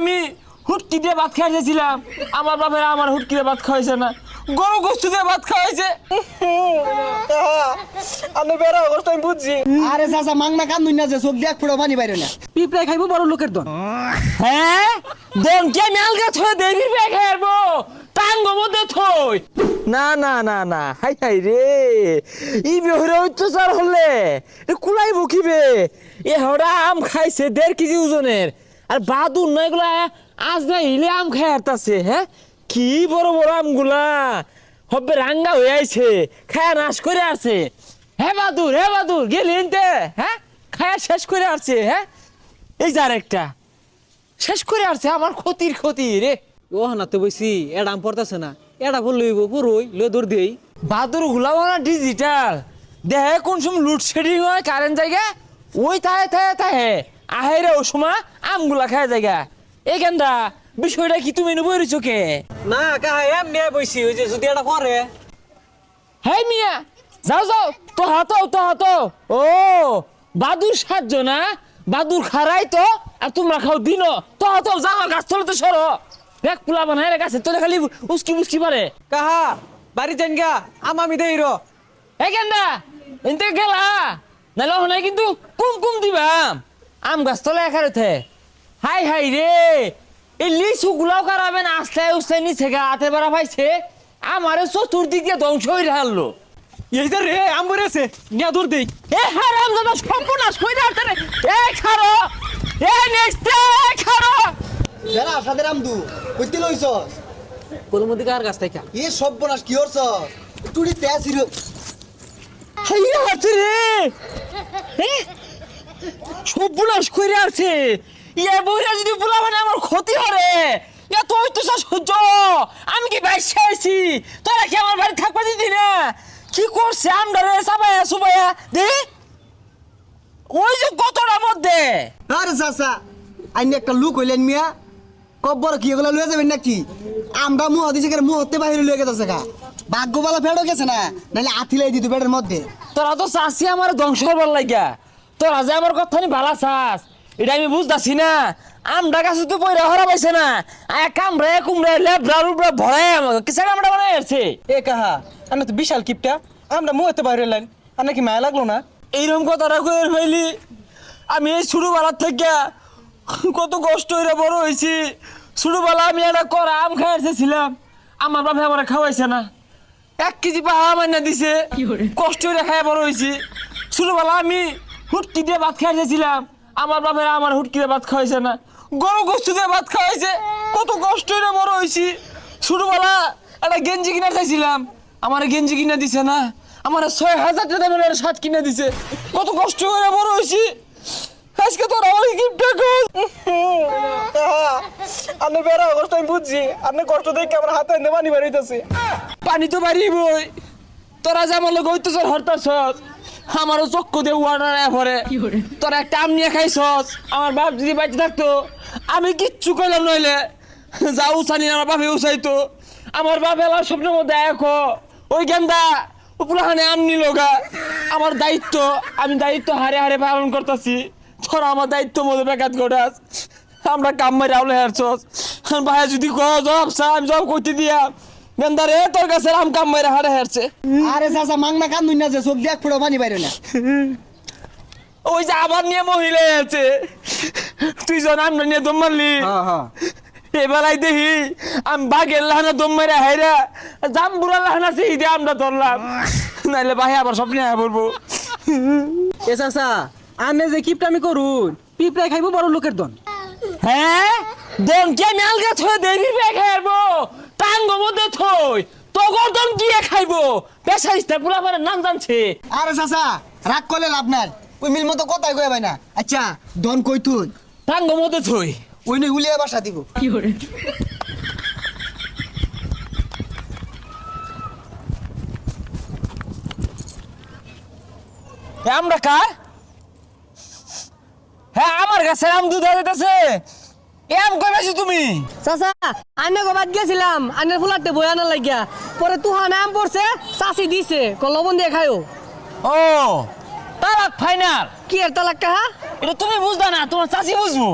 আমি হুটকি দিয়ে ভাত খাইছিলাম, আমার বাপেরা আমার হুটকি দিয়ে ভাত খাওয়াইছে না, গরু গোস্ত দিয়ে ভাত খাওয়াইছে। আমি বেড়া অবস্থা আমি বুঝছি। আরে চাচা মাংনা কান্দুন না যে চোখ দেখ পুরো পানি বাইরে না। পিঁপড়ে খাইবো বড় লোকের দন। হ্যাঁ দন কে আমি আলগা থয়ে দেবি ব্যাগ হারবো টাঙ্গ মধ্যে থই। না না না না, হাই হাই রে, ই বেহরে অত্যাচার হলে কুলাই বকিবে। এ হরা আম খাইছে 1.5 কেজি ওজনের, আর বাদুর না এগুলা আজ না হিলে আম খাই হারতাছে। হ্যাঁ কি বড় বড় আমগুলা হবে রাঙ্গা হয়ে আইছে, খায়া নাশ করে আছে। হ্যাঁ বাদুর গেলি এনতে, হ্যাঁ খায়া শেষ করে আসছে। হ্যাঁ এই যার একটা শেষ করে আসছে, আমার ক্ষতি রে। ও না তো বইছি এটা আম পড়তেছে না, এটা ভুল লইব পুরোই লই দৌড় দেই। বাদুর গুলাবো না ডিজিটাল, দেহে কোন সময় লোডশেডিং হয় কারেন্ট জায়গা ওই থাহে আহে রে, ও সময় আমগুলা খায় জায়গা। এই কেন্দা বিষয়টা কি তুমি নেবো চোখে? না কাহা এম নিয়ে বইছি, ওই যে যদি এটা পরে। হে মিয়া যাও তো হাতো ও বাদুর সাহায্য না, বাদুর খারাই তো, আর তোমরা খাও দিন তো যাও গাছ তলে তো সরো। দেখ পোলা বানায় রে গাছের তলে খালি উস্কি পারে। কাহা বাড়ি যান গা, আমি দেই র। এই কেন্দা এনতে গেলা নাহলে ওখানে কিন্তু কুম দিবাম আম গাছ তলে একার উঠে। হাই রে, এই লিচু গুলাও কারাবেন আস্তে নিচে গা হাতে বেড়া পাইছে, আমারে চতুর্দিক দিয়ে ধ্বংস হয়ে হারলো। এই যে রে আম পড়েছে নিয়ে দৌড় দেই। এ হারাম দাদা সর্বনাশ কইরা আনতে রে। এই খারো, এই নেক্সট খারো। যারা সাদের আমদু কইতে লইছস কোন মধ্যে কার গাছ থেকে এ সর্বনাশ কি হরছস টুড়ি তেছির। হাইয়া আছে রে, সর্বনাশ কইরা আছে। ইয়া বইরা যদি বলা মানে আমার ক্ষতি হরে, ইয়া তুই তো সহ্য, আমি কি বাইশ আইছি, তোরা কি আমার বাড়ি থাকবা দিদি না? কি করছে আমরা রে সুবাইয়া দে ওই যে কতটার মধ্যে। আরে চাচা আইনি একটা লুক হইলেন মিয়া, কব্বর কি এগুলা লয়ে যাবেন নাকি? আমরা মুহ দিছে করে মুহতে বাইরে লয়ে গেছে গা, ভাগ্যবালা ফেড়ো গেছে না, নাহলে আথিলাই দিত পেটের মধ্যে। তোরা তো চাষি আমার ধ্বংস হবার লাগিয়া, তোরা যে আমার কথা নি ভালা চাস এটা আমি বুঝতেছি না। আমডা গাছে তো পয়রা হরা পাইছে না, কামড়ে কুমড়ে লেবড়া রুবড়া ভরাই আমাকে কিসের আমরা বানাই আসছে। এ কাহা আমি তো বিশাল কিপটা, আমরা মুহতে বাইরে লাইন আর নাকি মায়া লাগলো না? এইরকম কথাটা কয়ে ফেলি। আমি এই ছোটবেলার থেকে কত কষ্ট হইরা বড় হয়েছি। ছোটবেলা আমি একটা করা আম খাই আসছিলাম, আমার বাপে আমার খাওয়াইছে না, 1 কেজি পাহা মাইনা দিছে, কষ্ট হইরা খাই বড় হয়েছি। ছোটবেলা আমি হুটকি দিয়ে ভাত খাই আসছিলাম, আমার বাপেরা আমার হুটকি দিয়ে ভাত খাওয়াইছে না, গরু গোস্ত দিয়ে ভাত খাওয়াইছে, কত কষ্ট হইরা বড় হয়েছি। ছোটবেলা একটা গেঞ্জি কিনা চাইছিলাম, আমার গেঞ্জি কিনা দিছে না, আমার 6,000 টাকা দামের শার্ট কিনে দিছে, কত কষ্ট করে বড় হয়েছি। আজকে তোর আমার গিফটটা কই? আমি বেড়া অবস্থা আমি বুঝছি, আপনি কষ্ট দেখে আমার হাতে পানি বাড়িতেছে। পানি তো বাড়িবই, তোরা যে আমার লোক হইতেছস হরতাছস, আমারও চক্ষু দিয়ে ওয়াটার পরে। তোরা একটা আম নিয়ে খাইছস, আমার বাপ যদি বাঁচে থাকতো আমি কিচ্ছু কইলাম নইলে যা উচানি আমার বাপে উচাইতো। আমার বাপ এলার স্বপ্নের মধ্যে দেখো ওই গেন্দা উপরাহানে আম নিল গা, আমার দায়িত্ব, আমি দায়িত্ব হারে পালন করতেছি। তোরা আমার দায়িত্ব মধ্যে বেকাত করাস, আমরা কাম মারি আউলে হারছস। ভাই যদি জব চা আমি জব করতে দিয়া গেন্দা রে, তোর কাছে আম কাম মারি হারে হারছে। আরে চাচা মাংনা কান্দুন না যে চোখ দেখ পুরো পানি বাইরে না। ওই যে আবার নিয়ে মহিলা আছে, তুই জন আমরা নিয়ে দম মারলি, এবারাই দেখি আমি বাঘের লাহানা দম মারে হাইরা জাম্বুরা লাহানা সেই দিয়ে আমরা ধরলাম, নাইলে ভাই আবার স্বপ্নে আয়া বলবো। এ চাচা আনে যে কিপটা আমি করুন, পিঁপড়ে খাইবো বড় লোকের দন। হ্যাঁ দম কে আমি আলগা থয়ে দেবি ব্যাগ হারবো টাঙ্গ মধ্যে থই, তখন দম গিয়ে খাইবো পেশাইস্তা পুরা মানে নাম জানছে। আরে চাচা রাগ করলে লাভ নাই, ওই মিল মতো কথাই কয়ে ভাই না। আচ্ছা দন কই তুই টাঙ্গ মধ্যে থই, ওই নই উলিয়া বাসা দিব। আমরা কার? হ্যাঁ আমার কাছে আম দুধ দিতেছে, আম কই পাইছো তুমি? চাচা আনে গোবাদ গেছিলাম, আনের ফুলাতে বয়া না লাগিয়া, পরে তুহান আম পড়ছে, চাষি দিছে লবণ দিয়ে খায়ও। ও তালাক ফাইনাল। কি এর তালাক কাহা? এটা তুমি বুঝবা না, তোমার চাচি বুঝবো।